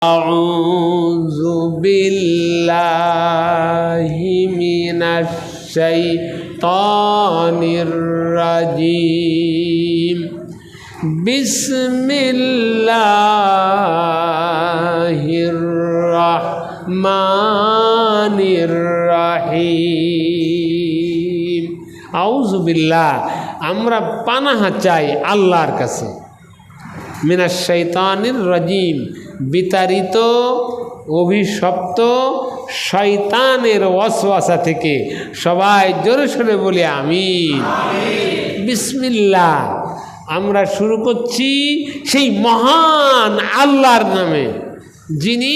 أعوذ بالله من الشيطان الرجيم بسم الله الرحمن الرحيم أعوذ بالله আমরা পানাহ চাই আল্লাহর কাছে মিনাশ শাইতানির রাজিম বিতাড়িত অভিশপ্ত শয়তানের ওয়াসওয়াসা থেকে। সবাই জোরে সোরে বলি আমিন। বিসমিল্লাহ। আমরা শুরু করছি সেই মহান আল্লাহর নামে, যিনি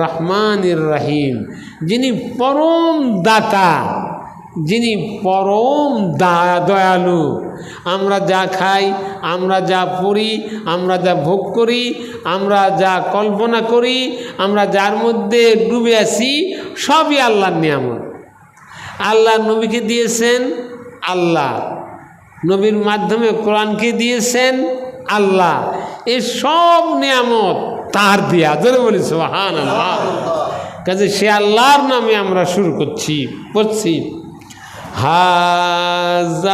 রহমানির রহিম, যিনি পরম দাতা, যিনি পরম দয়ালু। আমরা যা খাই, আমরা যা পড়ি, আমরা যা ভোগ করি, আমরা যা কল্পনা করি, আমরা যার মধ্যে ডুবে আছি, সবই আল্লাহর নিয়ামত। আল্লাহ নবীকে দিয়েছেন আল্লাহ, নবীর মাধ্যমে কোরআনকে দিয়েছেন আল্লাহ। এই সব নিয়ামত তার দিয়া, জোরে বলি সুবহানাল্লাহ। কাজে সে আল্লাহর নামে আমরা শুরু পড়ছি। হাযানি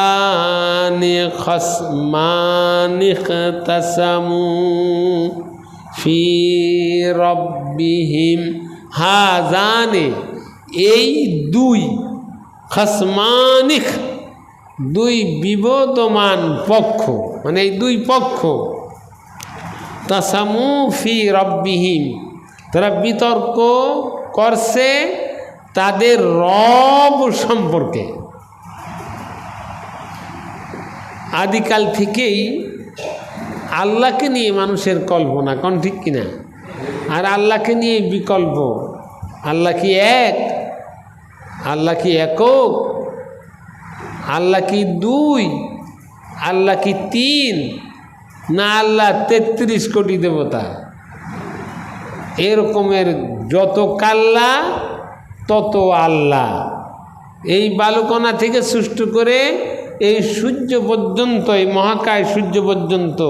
খাসমানি ইখতাসামু ফি রাব্বিহিম। হাযানি এই দুই, খাসমানি দুই বিবদমান পক্ষ, মানে এই দুই পক্ষ, তাসামু ফি রাব্বিহিম তারা বিতর্ক করছে তাদের রব সম্পর্কে। আদিকাল থেকেই আল্লাহকে নিয়ে মানুষের কল্পনা, কোন ঠিক কিনা? আর আল্লাহকে নিয়ে বিকল্প। আল্লাহ কি এক? আল্লাহ কি একক? আল্লাহ কি দুই? আল্লাহ কি তিন? না আল্লাহ ৩৩ কোটি দেবতা? এরকমের যত কাল্লা তত আল্লাহ। এই বালুকণা থেকে সৃষ্টি করে এই সূর্য পর্যন্ত, এই মহাকাশ সূর্য পর্যন্ত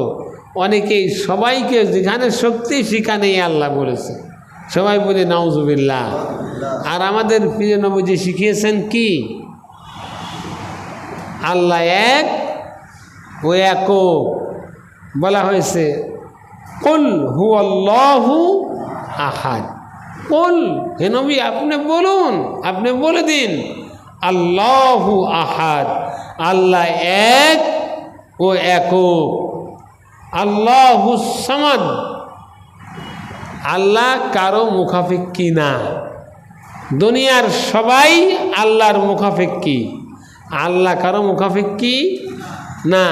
অনেকেই, সবাইকে যেখানে শক্তি সেখানেই আল্লাহ বলেছে। সবাই বলে নাউজুবিল্লাহ। আর আমাদের প্রিয় নবীজি শিখিয়েছেন কি? আল্লাহ এক ও একক। বলা হয়েছে কুল হুয়াল্লাহু আহাদ। কুল, হে নবী আপনি বলুন, আপনি বলে দিন আল্লাহু আহাদ, আল্লাহ এক ও একক। আল্লাহু সামাদ, আল্লাহ কারো মুখাপেক্ষী না। দুনিয়ার সবাই আল্লাহর মুখাপেক্ষী, আল্লাহ কারো মুখাপেক্ষী না।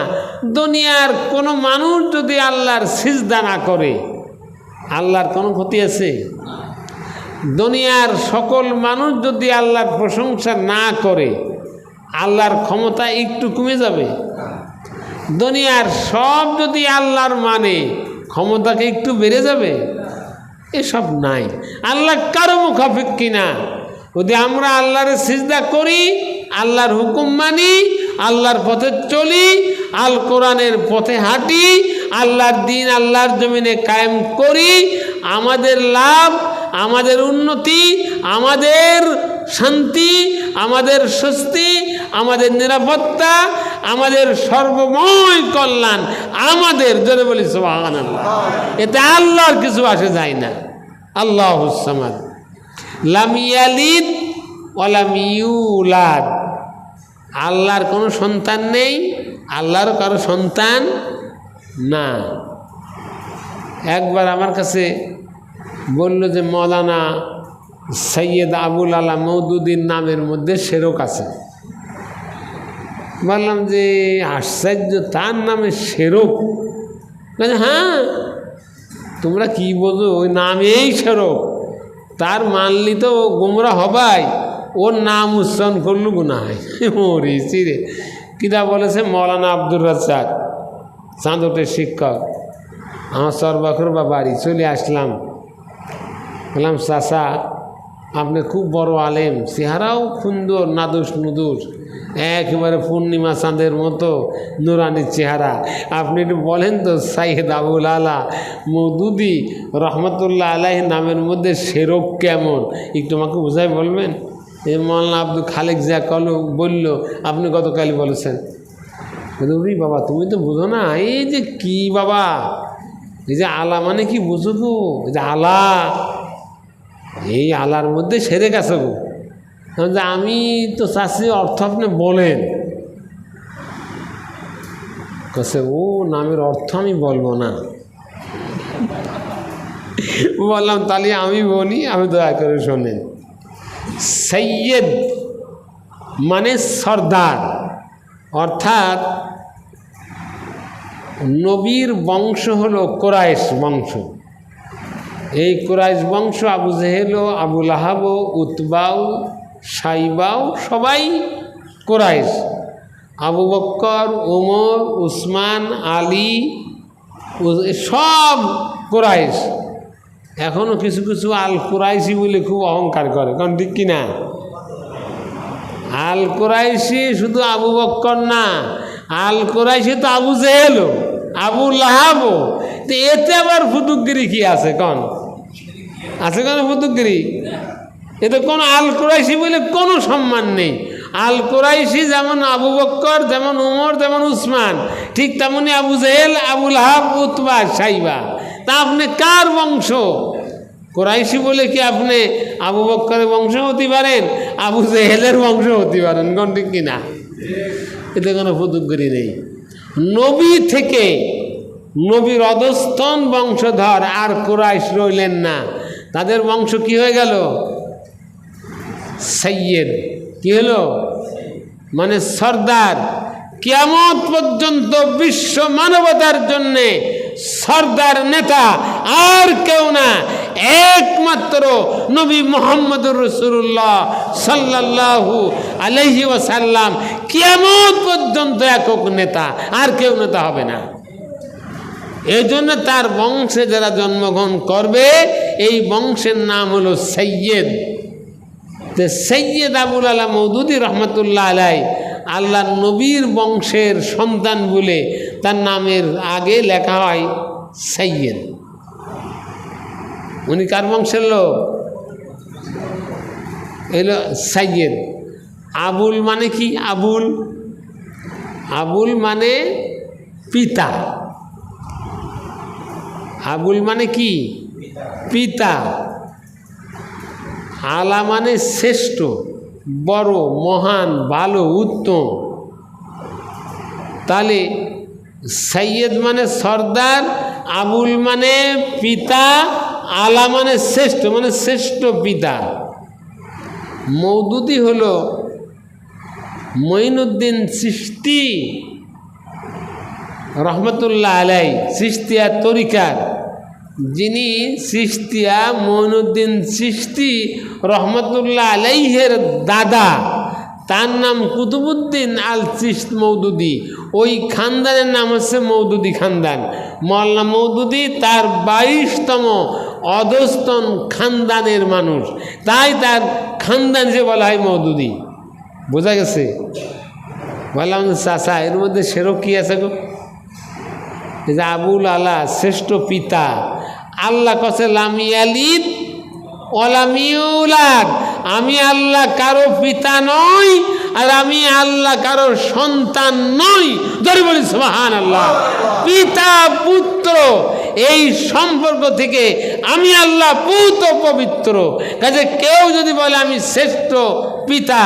দুনিয়ার কোনো মানুষ যদি আল্লাহর সিজদা না করে, আল্লাহর কোনো ক্ষতি আছে? দুনিয়ার সকল মানুষ যদি আল্লাহর প্রশংসা না করে, আল্লাহর ক্ষমতা একটু কমে যাবে? দুনিয়ার সব যদি আল্লাহর মানে, ক্ষমতাকে একটু বেড়ে যাবে? এসব নাই। আল্লাহ কারো মুখাপেক্ষী না। যদি আমরা আল্লাহর সিজদা করি, আল্লাহর হুকুম মানি, আল্লাহর পথে চলি, আল কোরআনের পথে হাঁটি, আল্লাহর দিন আল্লাহর জমিনে কায়েম করি, আমাদের লাভ, আমাদের উন্নতি, আমাদের শান্তি, আমাদের স্বস্তি, আমাদের নিরাপত্তা, আমাদের সর্বময় কল্যাণ আমাদের। জোরে বলি সুবহানাল্লাহ। এতে আল্লাহর কিছু আসে যায় না। আল্লাহুস সামাদ, লাম ইয়ালিদ ওয়া লাম ইউলাদ। আল্লাহর কোনো সন্তান নেই, আল্লাহর কারো সন্তান না। একবার আমার কাছে বলল যে মৌলানা সৈয়দ আবুল আলা মওদুদীর নামের মধ্যে শেরক আছে। বললাম যে আশ্চর্য, তার নামে শেরক? হ্যাঁ, তোমরা কি বোঝো, ওই নামেই শেরক। তার মানলি তো গোমরা হবাই, ওর নাম উচ্চারণ করলো গুনাহ হয়। মরিছি রে। কিতা বলেছে মৌলানা আব্দুর রাজ্জাক, চাঁদটের শিক্ষক। আমার সরবাখুরবা বাড়ি চলে আসলাম। বললাম চাচা আপনি খুব বড় আলেম, চেহারাও সুন্দর, নাদুস নুদুস, একেবারে পূর্ণিমা চাঁদের মতো নুরানি চেহারা। আপনি একটু বলেন তো সাইয়েদ আবুল আলা মওদুদি রহমতুল্লাহ আলাইহি নামের মধ্যে শেরক কেমন, একটু আমাকে বুঝাই বলবেন? এই মৌলানা আব্দুল খালেক যা বলল আপনি গতকালই বলেছেন। ওরে বাবা, তুমি তো বুঝো না, এই যে কি বাবা, এই যে আলা মানে কি বুঝো গো? এই যে আলা, এই আলার মধ্যে সেরেক আছে গো। যে আমি তো চাচ্ছি অর্থ আপনি বলেন। কাছে ও নামের অর্থ আমি বলবো না। বললাম তাহলে আমি বলি, আমি দয়া করে শোনেন। সৈয়দ মানে সর্দার, অর্থাৎ নবীর বংশ হলো কুরাইশ বংশ। এই কুরাইশ বংশ আবু জেহেল, আবু লাহাব, উতবাও, সাইবাও সবাই কুরাইশ। আবু বক্কর, ওমর, উসমান, আলী সব কুরাইশ। এখনও কিছু কিছু আল কুরাইশি বলে খুব অহংকার করে, কারণ ঠিক কিনা? আল কুরাইশি শুধু আবু বক্কর না, আল কুরাইশি তো আবু জেহেল, আবু লাহাব। তো এতে আবার ফুতুকগিরি কি আছে? কন আছে কোন ফুতুকগিরি? এতে কোনো আল কুরাইশি বলে কোনো সম্মান নেই। আল কুরাইশি যেমন আবু বক্কর, যেমন উমর, যেমন উসমান, ঠিক তেমনি আবু জেহেল, আবু লাহাব, উতবা, সাইবা। তা আপনি কার বংশ? কুরাইশি বলে কি আপনি আবু বক্করের বংশ হতে পারেন, আবু জেহেলের বংশ হতে পারেন? কোন ঠিক কিনা? এতে কোনো ফুতুকগিরি নেই। নবী থেকে নবীর অধস্তন বংশধর আর কুরাইশ রইলেন না, তাদের বংশ কি হয়ে গেল? সৈয়দ। কি হলো? মানে সর্দার। কিয়ামত পর্যন্ত বিশ্ব মানবতার জন্যে সর্দার নেতা আর কেউ না, একমাত্র নবী মুহাম্মদুর রাসূলুল্লাহ সাল্লাল্লাহু আলাইহি ওয়াসাল্লাম। কিয়ামত পর্যন্ত একক নেতা, আর কেউ নেতা হবে না। এই জন্য তার বংশে যারা জন্মগ্রহণ করবে, এই বংশের নাম হলো সৈয়দ। তো সৈয়দ আবুল আলা মওদুদি রহমতুল্লাহ আলাই আল্লাহ নবীর বংশের সন্তান বলে তার নামের আগে লেখা হয় সৈয়দ। উনি কার বংশের লোক? এলো সৈয়দ। আবুল মানে কি? আবুল, আবুল মানে পিতা। আবুল মানে কি? পিতা। আলা মানে শ্রেষ্ঠ, বড়, মহান, ভালো, উত্তম। তাহলে সৈয়দ মানে সর্দার, আবুল মানে পিতা, আলা মানে শ্রেষ্ঠ, মানে শ্রেষ্ঠ পিতা। মওদুদি হলো মঈনুদ্দিন চিশতি রহমতুল্লাহ আলাই, চিশতিয়া তরিকার যিনি চিশতিয়া মঈনুদ্দিন চিশতি রহমতুল্লাহ আলাইহের দাদা, তার নাম কুতুবুদ্দিন আল চিশত মওদুদি। ওই খানদানের নাম হচ্ছে মওদুদি খানদান। মওলানা মওদুদি তার 22তম অধস্তন খানদানের মানুষ, তাই তার খানদান যে বলা হয় মওদুদি। বোঝা গেছে? বললাম চাচা, এর মধ্যে সেরক কি আছে গো? এই যে আবুল আলা শ্রেষ্ঠ পিতা, আল্লাহ কছে লাম ইয়ালিদ ওয়ালাম ইউলাদ, আমি আল্লাহ কারো পিতা নই, আর আমি আল্লাহ কারো সন্তান নই। ধরে বলি সুবহানাল্লাহ। পিতা পুত্র এই সম্পর্ক থেকে আমি আল্লাহ পুত পবিত্র। কাজে কেউ যদি বলে আমি শ্রেষ্ঠ পিতা,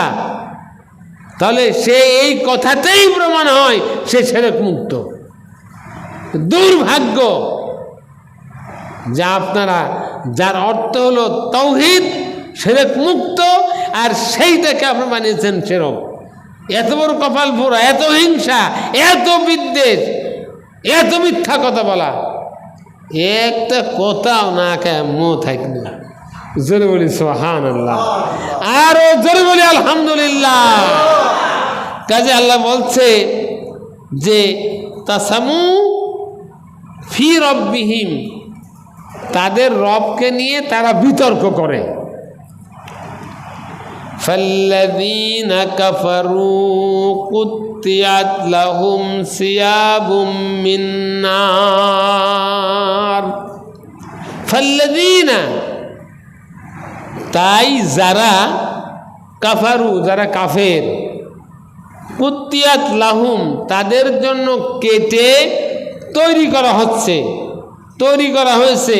তাহলে সে এই কথাতেই প্রমাণ হয় সে শিরক মুক্ত। দুর্ভাগ্য যা আপনারা, যার অর্থ হলো তাওহীদ, শিরক মুক্ত, আর সেইটাকে আপনি বানিয়েছেন শিরক। এত বড় কপাল পোড়া, এত হিংসা, এত বিদ্বেষ, এত মিথ্যা কথা বলা, একটা কথাও না মো থাকবে। জোরে বলি সুবহানাল্লাহ, আরো জোরে বলি আলহামদুলিল্লাহ। কাজে আল্লাহ বলছে যে তাসামু ফি রব্বিহিম, তাদের রবকে নিয়ে তারা বিতর্ক করে। ফাল্লাযীনা কাফারু কুত্তিয়াত লাহুম সিয়াবুম মিন নার। ফাল্লাযীনা, তাই যারা কাফারু, যারা কাফের, কুত্তিয়াত লাহুম, তাদের জন্য কেটে তৈরি করা হচ্ছে, তৈরি করা হয়েছে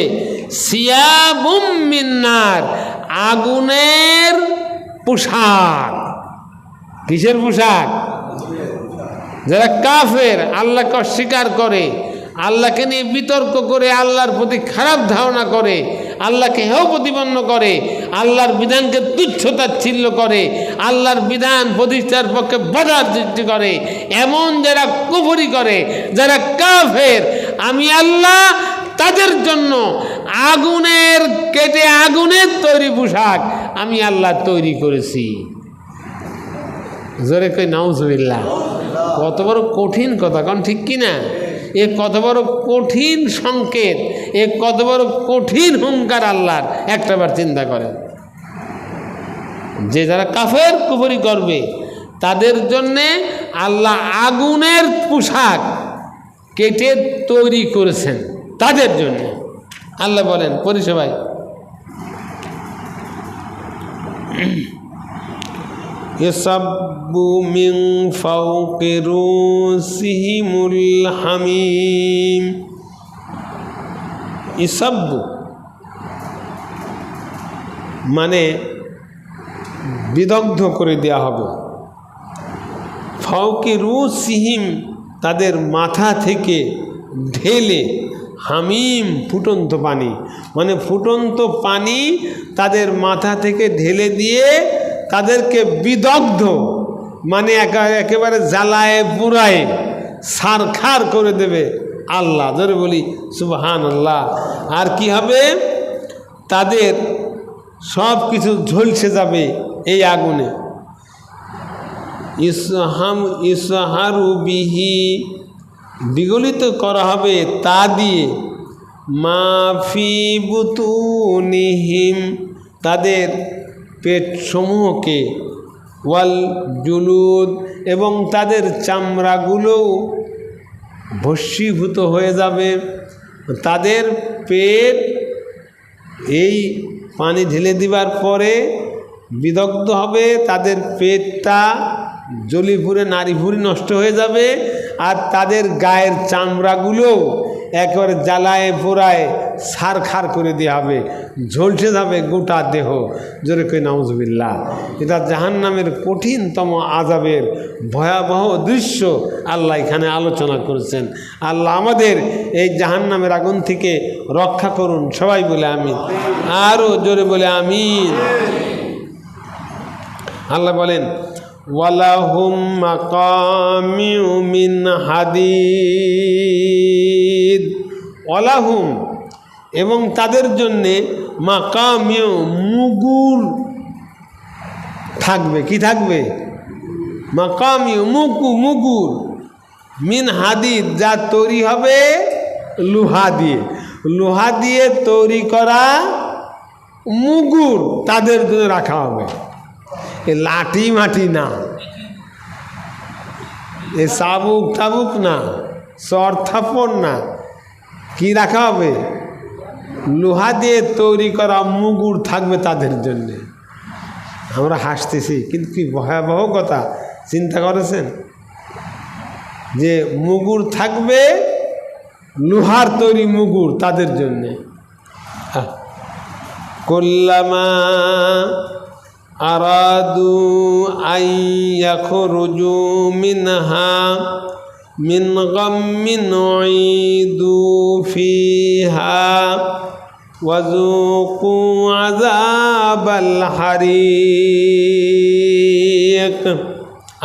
সিয়াবুম মিন নার, আগুনের পোশাক। কিসের পোশাক? যারা কাফের, আল্লাহকে অস্বীকার করে, আল্লাহকে নিয়ে বিতর্ক করে, আল্লাহর প্রতি খারাপ ধারণা করে, আল্লাহকে হেয় প্রতিপন্ন করে, আল্লাহর বিধানকে তুচ্ছ তাচ্ছিল্য করে, আল্লাহর বিধান প্রতিষ্ঠার পক্ষে বাধার সৃষ্টি করে, এমন যারা কুফরি করে, যারা কাফের, আমি আল্লাহ তাদের জন্য আগুনের কেটে আগুনের তৈরি পোশাক আমি আল্লাহ তৈরি করেছি। জোরে কই নাউজুবিল্লাহ। কত বড় কঠিন কথা, কারণ ঠিক কি না? এ কত বড় কঠিন সংকেত, এ কত বড় কঠিন হুঙ্কার আল্লাহর, একটাবার চিন্তা করেন। যে যারা কাফের কুফরি করবে তাদের জন্যে আল্লাহ আগুনের পোশাক কেটে তৈরি করেছেন, তাদের জন্য। আল্লাহ বলেন পরিষেবায়, ইয়াসাব্বু মিন ফাওকি রুসিহিমুল হামিম। ইসাব্বু মানে বিদগ্ধ করে দেওয়া হবে। ফাওকি রুসিহিম, তাদের মাথা থেকে ঢেলে, হামিম ফুটন্ত পানি, মানে ফুটন্ত পানি তাদের মাথা থেকে ঢেলে দিয়ে তাদেরকে বিদগ্ধ, মানে একেবারে জ্বালায় পুরায় সারখার করে দেবে আল্লাহ। ধরে বলি সুবহানাল্লাহ। আর কি হবে? তাদের সব কিছু ঝলসে যাবে এই আগুনে। ইসহারু বিহি, বিগলিত করা হবে তা দিয়ে, মাফি বুতুনিহিম, তাদের পেট সমূহকে, ওয়াল জুলুদ, এবং তাদের চামড়াগুলোও ভস্মীভূত হয়ে যাবে। তাদের পেট এই পানি ঢেলে দিবার পরে বিদগ্ধ হবে, তাদের পেটটা জ্বলি পুড়ে নারী ভুড়ি নষ্ট হয়ে যাবে, আর তাদের গায়ের চামড়াগুলোও একেবারে জ্বালায় পোড়ায় সারখার করে দেওয়া হবে, ঝলসে যাবে গোটা দেহ। জোরে কই নাউজুবিল্লাহ। এটা জাহান্নামের কঠিনতম আযাবের ভয়াবহ দৃশ্য আল্লাহ এখানে আলোচনা করেছেন। আল্লাহ আমাদের এই জাহান্নামের আগুন থেকে রক্ষা করুন। সবাই বলে আমিন, আরও জোরে বলে আমিন। আল্লাহ বলেন ওয়ালাহুম মাকামিউ মিন হাদিদ। ওয়ালাহুম, এবং তাদের জন্যে মাকামিউ, মুগুর থাকবে। কি থাকবে? মাকামিউ, মুগুর, মিন হাদিদ, যা তৈরি হবে লোহা দিয়ে। লোহা দিয়ে তৈরি করা মুগুর তাদের জন্য রাখা হবে। এ লাঠি মাটি না, এ চাবুক টাবুক না, চর থাপড় না, কি রাখা হবে? লোহা দিয়ে তৈরি করা মুগুর থাকবে তাদের জন্যে। আমরা হাসতেছি, কিন্তু কি ভয়াবহ কথা চিন্তা করেছেন? যে মুগুর থাকবে, লোহার তৈরি মুগুর তাদের জন্যে। কুল্লামা আরাদু আন ইয়াখরুজু মিনহা মিন গাম্মিন উইদু ফিহা ওয়াযুকু আযাবাল হারিক।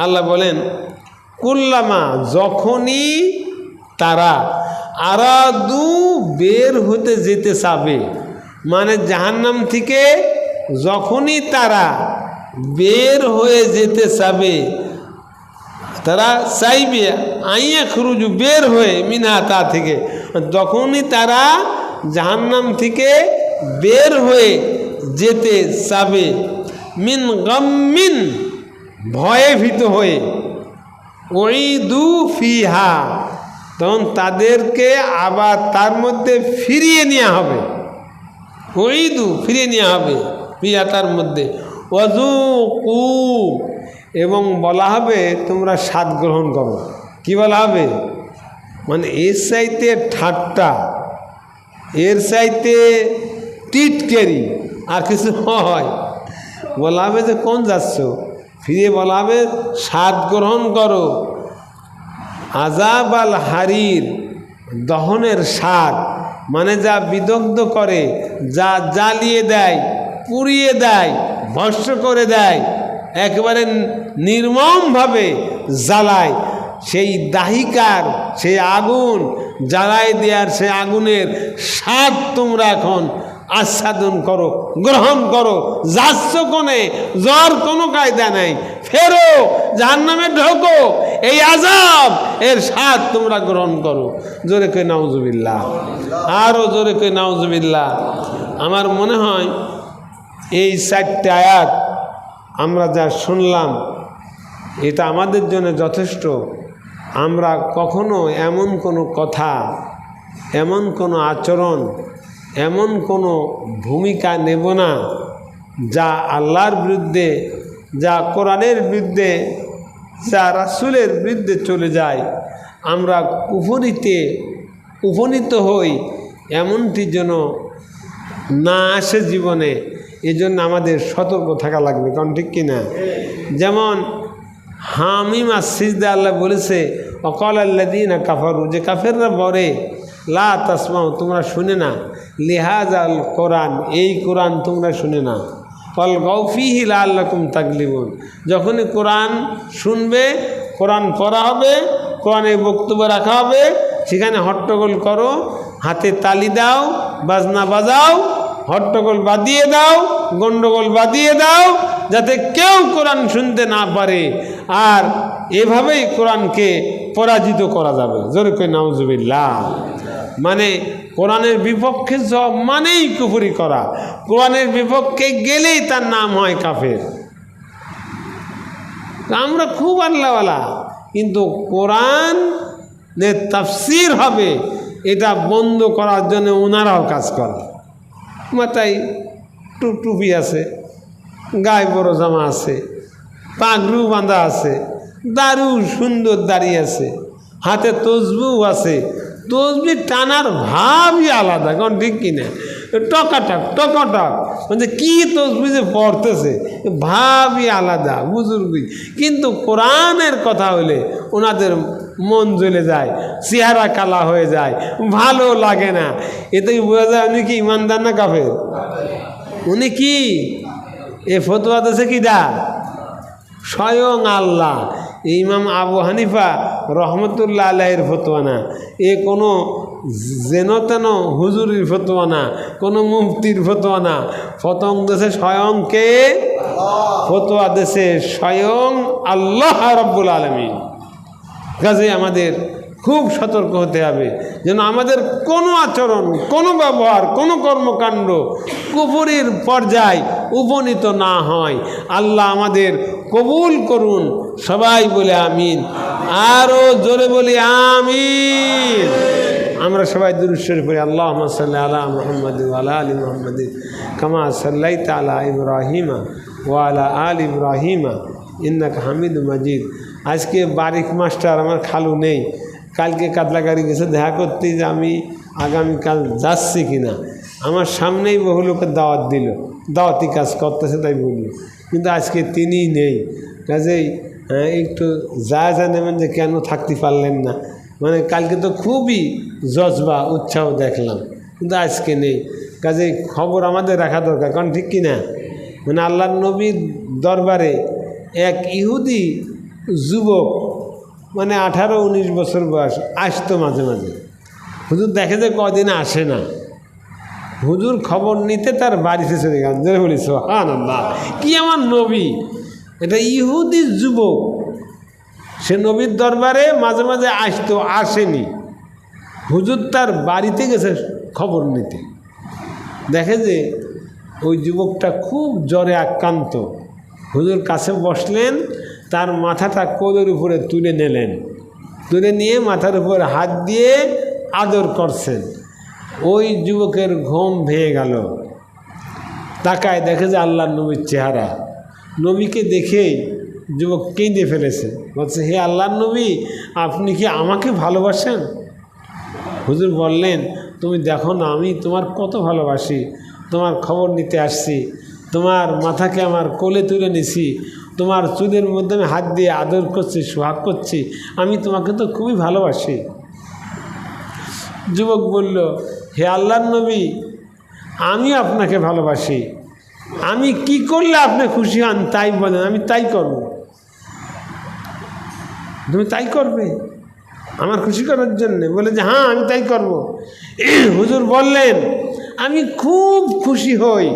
আল্লাহ বলেন কুল্লামা, যখনই তারা, আরাদু বের হতে যেতে চাবে, মানে জাহান্নাম থেকে যখনই তারা বের হয়ে যেতে চাবে, তারা চাইবে আইয়া খুরুজু, বের হয়ে, মিনা, তা থেকে, যখনই তারা জাহান্নাম থেকে বের হয়ে যেতে চাবে, মিন গাম্মিন, ভয়ে ভীত হয়ে, উইদু ফিহা, তখন তাদেরকে আবার তার মধ্যে ফিরিয়ে নেওয়া হবে। উইদু, ফিরিয়ে নেওয়া হবে, ফিহা, তার মধ্যে। ওয়াজুকু, এবং বলা হবে তোমরা স্বাদ গ্রহণ করো। কি বলা হবে? মানে এর চাইতে ঠাট্টা, এর চাইতে টিটকেরি আর কিছু হয়? বলা হবে যে কোন যাচ্ছ, ফিরে বলা হবে স্বাদ গ্রহণ করো। আযাব আল হারির, দহনের স্বাদ, মানে যা বিদগ্ধ করে, যা জ্বালিয়ে দেয়, পুড়িয়ে দেয়, ভস্ম করে দেয়, একেবারে নির্মমভাবে জ্বালায়, সেই দাহিকার, সেই আগুন জ্বালায় দেওয়ার সেই আগুনের স্বাদ তোমরা এখন আস্বাদন করো, গ্রহণ করো। যাচ্ছ কোনে, জ্বর কোনো কায়দা নাই, ফেরো, জাহান্নামে ঢোকো, এই আযাব এর স্বাদ তোমরা গ্রহণ করো। জোরে কই নাউজুবিল্লাহ, আরও জোরে কই নাউজুবিল্লাহ। আমার মনে হয় এই 4টে আয়াত আমরা যা শুনলাম, এটা আমাদের জন্য যথেষ্ট। আমরা কখনো এমন কোনো কথা, এমন কোনো আচরণ, এমন কোনো ভূমিকা নেব না যা আল্লাহর বিরুদ্ধে, যা কোরআনের বিরুদ্ধে, যা রাসূলের বিরুদ্ধে চলে যায়। আমরা কুফরিতে উপনীত হই, এমনটি যেন না আসে জীবনে। এজন্য আমাদের সতর্ক থাকা লাগবে, কারণ ঠিক কিনা? যেমন হামিম আর সিজদা আল্লাহ বলেছে, অকাল আল্লাযীনা কাফারু, যে কাফেররা বলে লা তাসমাউ, তোমরা শুনে না, লিহাযাল কোরআন, এই কোরআন তোমরা শুনে না, ফালগাউ ফীহি লাআল্লাকুম তাগলিবুন, যখনই কোরআন শুনবে, কোরআন পড়া হবে, কোরআনের বক্তব্য রাখা হবে, সেখানে হট্টগোল করো, হাতে তালি দাও, বাজনা বাজাও, হট্টগোল বাদিয়ে দাও, গন্ডগোল বাদিয়ে দাও, যাতে কেউ কোরআন শুনতে না পারে। আর এভাবেই কোরআনকে পরাজিত করা যাবে। জোরে কই নাউজুবিল্লাহ। মানে কোরআনের বিপক্ষে সব মানেই কুফরি করা, কোরআনের বিপক্ষে গেলেই তার নাম হয় কাফের। আমরা খুব আল্লাহওয়ালা, কিন্তু কোরআনের তাফসীর হবে এটা বন্ধ করার জন্য ওনারাও কাজ করে। মাথায় টুপি আছে, গায়ে বড় জামা আছে, পাগড়ু বাঁধা আছে, দারুণ সুন্দর দাড়ি আছে, হাতে তসবিহ আছে, তসবিহ টানার ভাবই আলাদা, কারণ ঠিক কিনা? টকাটক টকাটক, মানে কি তসবিহ যে পড়তেছে, ভাবই আলাদা, বুজুর্গই। কিন্তু কোরআনের কথা হলে ওনাদের মন জ্বলে যায়, চেহারা কালা হয়ে যায়, ভালো লাগে না। এতেই বোঝা যায় উনি কি ইমানদার না কাফের? উনি কি এ ফতোয়া দিয়েছে কি দা? স্বয়ং আল্লাহ। ইমাম আবু হানিফা রহমতুল্লাহ আলাইহির ফতোয়া না, এ কোনো যেন তেন হুজুরির ফতোয়া না, কোনো মুফতির ফতোয়া না। ফতোয়া দেশে স্বয়ং কে? ফতোয়া দেশে স্বয়ং আল্লাহ রাব্বুল আলামিন। কাজে আমাদের খুব সতর্ক হতে হবে যেন আমাদের কোনো আচরণ, কোনো ব্যবহার, কোনো কর্মকাণ্ড কুফরির পর্যায়ে উপনীত না হয়। আল্লাহ আমাদের কবুল করুন, সবাই বলে আমিন, আরও জোরে বলি আমিন। আমরা সবাই দুরূদ শরীফ পড়ি, আল্লাহুম্মা সাল্লি আলা মুহাম্মাদিন ওয়া আলা আলি মুহাম্মাদিন কামা সাল্লাইতা আলা ইব্রাহিমা ওয়া আলা আলি ইব্রাহিমা ইন্নাকা হামিদুম মাজিদ। আজকে বারিক মাস্টার আমার খালু নেই, কালকে কাতলাগাড়ি গেছে দেখা করতে, যে আমি আগামীকাল যাচ্ছি কিনা। আমার সামনেই বহু লোকের দাওয়াত দিল, দাওয়াতি কাজ করতেছে তাই বলল, কিন্তু আজকে তিনিই নেই। কাজেই একটু যা নেবেন যে কেন থাকতে পারলেন না, মানে কালকে তো খুবই জজবা উৎসাহ দেখলাম, কিন্তু আজকে নেই। কাজেই খবর আমাদের রাখা দরকার, কারণ ঠিক কিনা? মানে আল্লাহর নবীর দরবারে এক ইহুদি যুবক, মানে 18-19 বছর বয়স, আসতো মাঝে মাঝে। হুজুর দেখে যে কদিন আসে না, হুজুর খবর নিতে তার বাড়িতে চলে গেল। বলি সুবহানাল্লাহ, কি আমার নবী! এটা ইহুদি যুবক, সে নবীর দরবারে মাঝে মাঝে আসতো, আসেনি। হুজুর তার বাড়িতে গেছে খবর নিতে, দেখে যে ওই যুবকটা খুব জ্বরে আক্রান্ত। হুজুর কাছে বসলেন, তার মাথাটা কোলের উপরে তুলে নিলেন, তুলে নিয়ে মাথার উপর হাত দিয়ে আদর করছেন। ওই যুবকের ঘুম ভেঙে গেল, তাকায় দেখে যে আল্লাহর নবীর চেহারা। নবীকে দেখেই যুবক কেঁদে ফেলেছে, বলছে, হে আল্লাহর নবী, আপনি কি আমাকে ভালোবাসেন? হুজুর বললেন, তুমি দেখো না আমি তোমার কত ভালোবাসি, তোমার খবর নিতে আসছি, তোমার মাথাকে আমার কোলে তুলে নিছি, তোমার চুলের মধ্যে আমি হাত দিয়ে আদর করছি, সোহাগ করছি, আমি তোমাকে তো খুবই ভালোবাসি। যুবক বলল, হে আল্লাহর নবী, আমি আপনাকে ভালোবাসি, আমি কি করলে আপনি খুশি হন তাই বলেন, আমি তাই করব। তুমি তাই করবে আমার খুশি করার জন্যে? বলে যে হ্যাঁ, আমি তাই করব। হুজুর বললেন, আমি খুব খুশি হই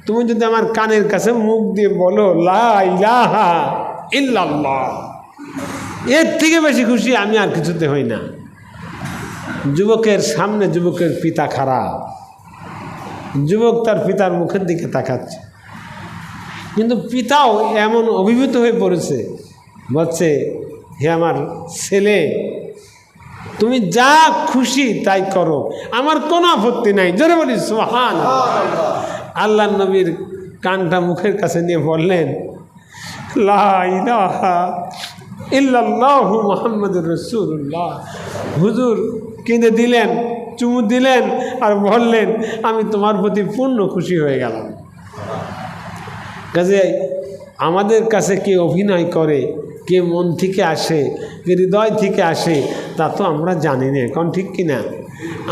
তুমি যদি আমার কানের কাছে মুখ দিয়ে বলো লা ইলাহা ইল্লাল্লাহ। এর থেকে বেশি খুশি আমি আর কিছুতে হই না। যুবকের সামনে যুবকের পিতা খারাপ, যুবক তার পিতার মুখের দিকে তাকাচ্ছে, কিন্তু পিতাও এমন অভিভূত হয়ে পড়েছে, বলছে, হে আমার ছেলে, তুমি যা খুশি তাই করো, আমার কোনো আপত্তি নাই। জোরে বলি সুবহানাল্লাহ। আল্লাহর নবীর কানটা মুখের কাছে নিয়ে বললেন, লা ইলাহা ইল্লাল্লাহু মুহাম্মাদুর রাসূলুল্লাহ। হুজুর কেঁদে দিলেন, চুমু দিলেন আর বললেন, আমি তোমার প্রতি পূর্ণ খুশি হয়ে গেলাম। কাজে আমাদের কাছে কে অভিনয় করে, কে মন থেকে আসে, কে হৃদয় থেকে আসে, তা তো আমরা জানি না, এখন ঠিক কিনা?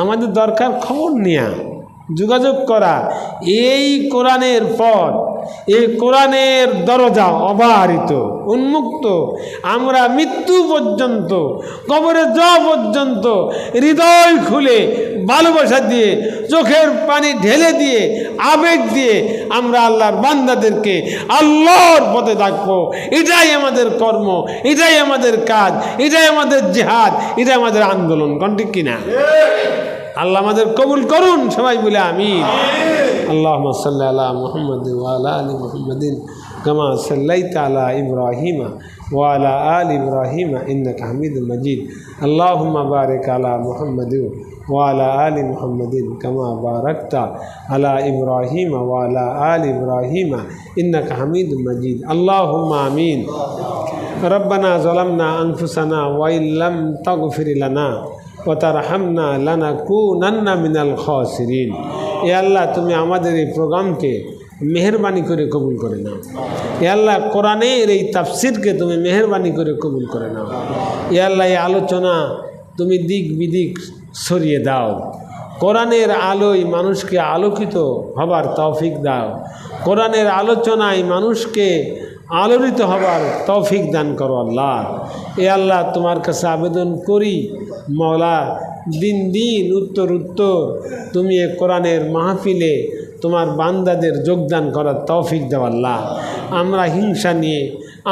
আমাদের দরকার খবর নেওয়া, যোগাযোগ করা। এই কোরআনের পথ, এই কোরআনের দরজা অবারিত, উন্মুক্ত। আমরা মৃত্যু পর্যন্ত, কবরে যাওয়া পর্যন্ত হৃদয় খুলে, ভালোবাসা দিয়ে, চোখের পানি ঢেলে দিয়ে, আবেগ দিয়ে আমরা আল্লাহর বান্দাদেরকে আল্লাহর পথে ডাকবো। এটাই আমাদের কর্ম, এটাই আমাদের কাজ, এটাই আমাদের জিহাদ, এটাই আমাদের আন্দোলন। কোন ঠিক কিনা? আল্লাহ আমাদের কবুল করুন, সবাই বলে আমিন। আল্লাহুম্মা সাল্লি আলা মুহাম্মাদিন ওয়া আলা আলি মুহাম্মাদিন কামা সাল্লাইতা আলা ইব্রাহিমা ওয়া আলা আলি ইব্রাহিমা ইন্নাকা হামিদুম মাজিদ। আল্লাহুম্মা বারিক আলা মুহাম্মাদিন ওয়া আলা আলি মুহাম্মাদিন কামা বারাকতা আলা ইব্রাহিমা ওয়া আলা আলি ইব্রাহিমা ইন্নাকা হামিদুম মাজিদ। আল্লাহুম্মা আমিন। রব্বানা যালামনা আনফুসানা ওয়া ইল্লাম তাগফির লানা ওয়া তারহামনা লানাকুনান্না মিনাল খাসিরিন। এ আল্লাহ, তুমি আমাদের এই প্রোগ্রামকে মেহেরবানি করে কবুল করে নাও। এ আল্লাহ, কোরআনের এই তাফসিরকে তুমি মেহেরবানি করে কবুল করে নাও। এ আল্লাহ, এই আলোচনা তুমি দিক বিদিক সরিয়ে দাও। কোরআনের আলোয় মানুষকে আলোকিত হবার তৌফিক দাও। কোরআনের আলোচনায় মানুষকে আলোড়িত হবার তৌফিক দান করো আল্লাহ। এ আল্লাহ, তোমার কাছে আবেদন করি, মওলা, দিন দিন উত্তর উত্তর তুমি এ কোরআনের মাহফিলে তোমার বান্দাদের যোগদান করার তৌফিক দাও আল্লাহ। আমরা হিংসা নিয়ে,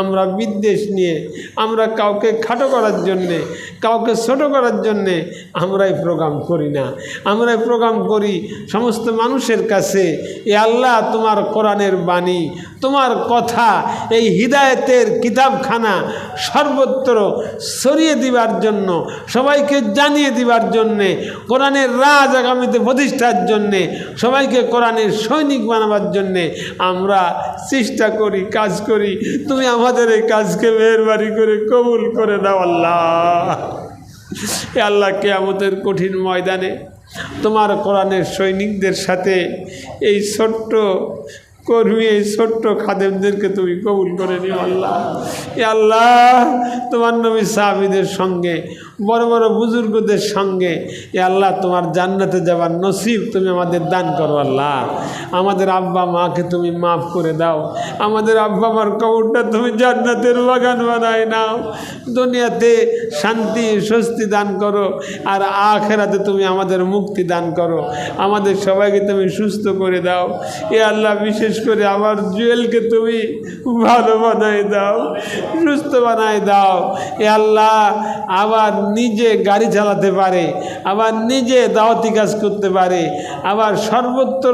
আমরা বিদ্বেষ নিয়ে, আমরা কাউকে খাটো করার জন্যে, কাউকে ছোটো করার জন্যে আমরা এই প্রোগ্রাম করি না। আমরা এই প্রোগ্রাম করি সমস্ত মানুষের কাছে এ আল্লাহ তোমার কোরআনের বাণী, তোমার কথা, এই হিদায়েতের কিতাবখানা সর্বত্র ছড়িয়ে দিবার জন্য, সবাইকে জানিয়ে দিবার জন্যে, কোরআনের রাজ আগামীতে প্রতিষ্ঠার জন্যে, সবাইকে কোরআনের সৈনিক বানাবার জন্যে আমরা চেষ্টা করি, কাজ করি। তুমি আমাদের এই কাজকে মেহেরবানি করে কবুল করে দাও আল্লাহ। এ আল্লাহ, কিয়ামতের কঠিন ময়দানে তোমার কোরআনের সৈনিকদের সাথে এই ছোট্ট কর্মী, এই ছোট্ট খাদেমদেরকে তুমি কবুল করে নিও আল্লাহ। এ আল্লাহ, তোমার নবী সাহাবীদের সঙ্গে, বড় বড় বুজুর্গদের সঙ্গে এ আল্লাহ তোমার জান্নাতে যাবার নসিব তুমি আমাদের দান করো আল্লাহ। আমাদের আব্বা মাকে তুমি মাফ করে দাও। আমাদের আব্বা মার কবরটা তুমি জান্নাতের বাগান বানায় নাও। দুনিয়াতে শান্তি স্বস্তি দান করো, আর আখিরাতে তুমি আমাদের মুক্তি দান করো। আমাদের সবাইকে তুমি সুস্থ করে দাও। এ আল্লাহ, বিশেষ করে আমার জুয়েলকে তুমি ভালো বানায় দাও, সুস্থ বানায় দাও। এ আল্লাহ, আবার নিজে গাড়ি চালাতে পারে, আবার নিজে দাওয়াতি কাজ করতে পারে, আবার সর্বত্র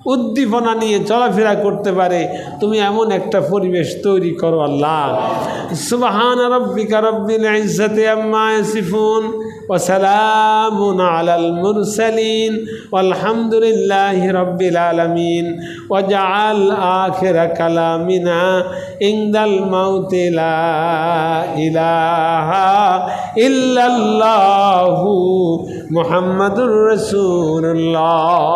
উদ্দীপনা নিয়ে চলাফেরা করতে পারে তুমি এমন একটা পরিবেশ তৈরি করো আল্লাহ। সুবহান রাব্বিকা রাব্বিল ইজ্জাতি আম্মা ইয়াসিফুন ওয়া সালামুন আলাল মুরসালিন ওয়ালহামদুলিল্লাহি রাব্বিল আলামিন ওয়াজআল আখিরা কালামিনা ইনদাল মাউতি লা ইলাহা ইল্লাল্লাহু মুহাম্মাদুর রাসূলুল্লাহ।